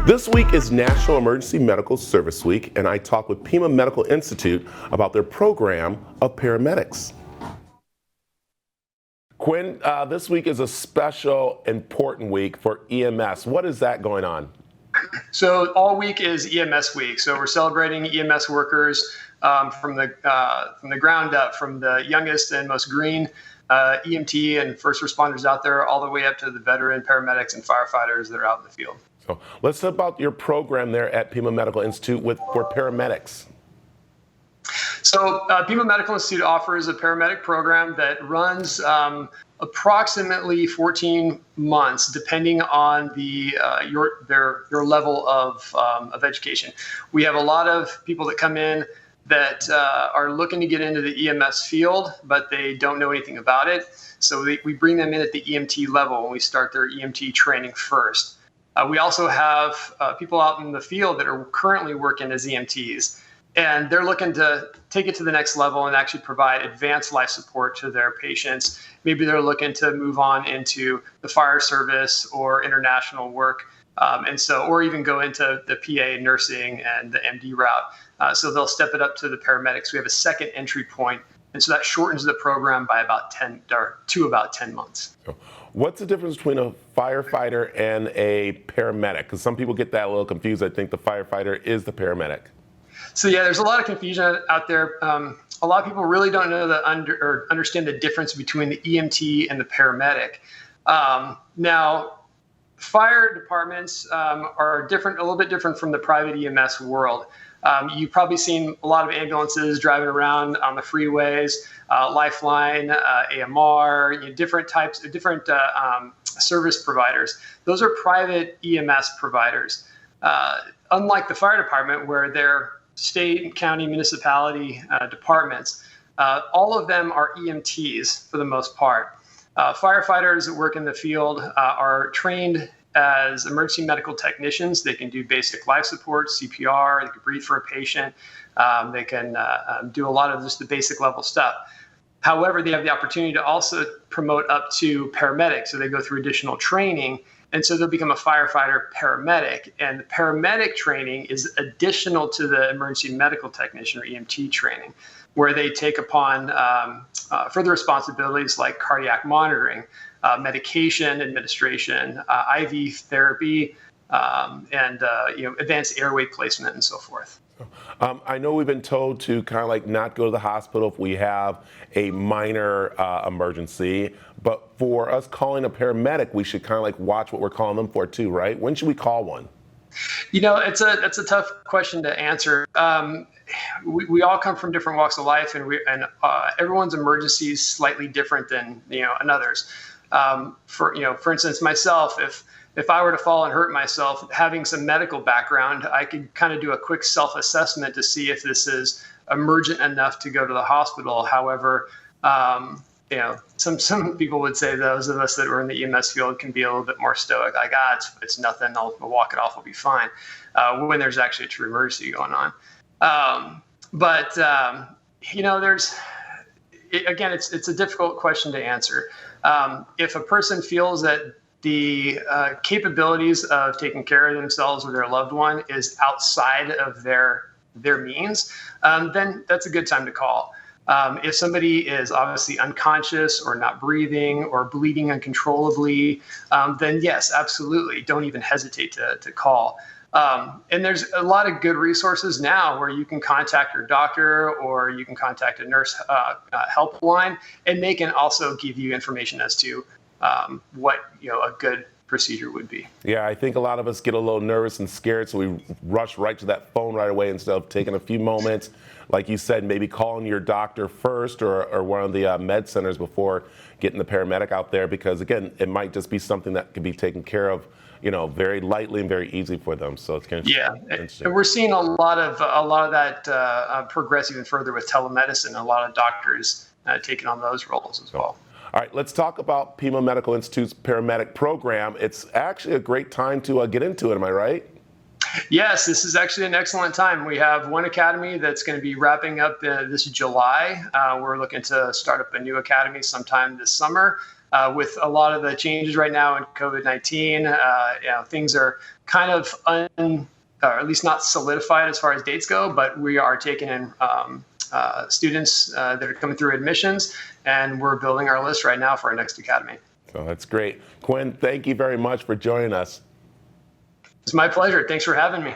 This week is National Emergency Medical Service Week, and I talked with Pima Medical Institute about their program of paramedics. Quinn, this week is a special, important week for EMS. What is that going on? So all week is EMS week. So we're celebrating EMS workers from the ground up, from the youngest and most green EMT and first responders out there, all the way up to the veteran paramedics and firefighters that are out in the field. So let's talk about your program there at Pima Medical Institute for paramedics. So Pima Medical Institute offers a paramedic program that runs approximately 14 months, depending on your level of education. We have a lot of people that come in that are looking to get into the EMS field, but they don't know anything about it. So we bring them in at the EMT level when we start their EMT training first. We also have people out in the field that are currently working as EMTs, and they're looking to take it to the next level and actually provide advanced life support to their patients. Maybe they're looking to move on into the fire service or international work, or even go into the PA nursing and the MD route. So they'll step it up to the paramedics. We have a second entry point, and so that shortens the program by about 10 months. What's the difference between a firefighter and a paramedic? Because some people get that a little confused. I think the firefighter is the paramedic. So yeah, there's a lot of confusion out there. A lot of people really don't know understand the difference between the EMT and the paramedic. Now, fire departments are different, a little bit different from the private EMS world. You've probably seen a lot of ambulances driving around on the freeways, Lifeline, AMR, different service providers. Those are private EMS providers. Unlike the fire department, where they're state, county, municipality departments, all of them are EMTs for the most part. Firefighters that work in the field are trained as emergency medical technicians. They can do basic life support, CPR, they can breathe for a patient, they can do a lot of just the basic level stuff. However, they have the opportunity to also promote up to paramedic, so they go through additional training, and so they'll become a firefighter paramedic. And the paramedic training is additional to the emergency medical technician or EMT training, where they take upon further responsibilities like cardiac monitoring, medication administration, IV therapy, and advanced airway placement and so forth. I know we've been told to kind of like not go to the hospital if we have a minor emergency, but for us calling a paramedic, we should kind of like watch what we're calling them for too, right? When should we call one? It's a tough question to answer. We all come from different walks of life, and everyone's emergency is slightly different than another's. For instance, myself, if I were to fall and hurt myself, having some medical background, I could kind of do a quick self-assessment to see if this is emergent enough to go to the hospital. However, some people would say those of us that were in the EMS field can be a little bit more stoic, like, it's nothing, I'll walk it off, I'll be fine, when there's actually a true emergency going on. It's a difficult question to answer. If a person feels that the capabilities of taking care of themselves or their loved one is outside of their means, then that's a good time to call. If somebody is obviously unconscious or not breathing or bleeding uncontrollably, then yes, absolutely, don't even hesitate to call. And there's a lot of good resources now where you can contact your doctor or you can contact a nurse helpline, and they can also give you information as to what a good procedure would be. Yeah, I think a lot of us get a little nervous and scared, so we rush right to that phone right away instead of taking a few moments, like you said, maybe calling your doctor first or one of the med centers before getting the paramedic out there, because again, it might just be something that can be taken care of very lightly and very easy for them. So it's kind of interesting. And we're seeing a lot of that progress even further with telemedicine. A lot of doctors taking on those roles as well. All right, let's talk about Pima Medical Institute's paramedic program. It's actually a great time to get into it. Am I right? Yes, this is actually an excellent time. We have one academy that's going to be wrapping up this July. We're looking to start up a new academy sometime this summer. with a lot of the changes right now in COVID-19, things are kind of or at least not solidified as far as dates go, but we are taking in students that are coming through admissions, and we're building our list right now for our next academy. So that's great. Quinn, thank you very much for joining us. It's my pleasure. Thanks for having me.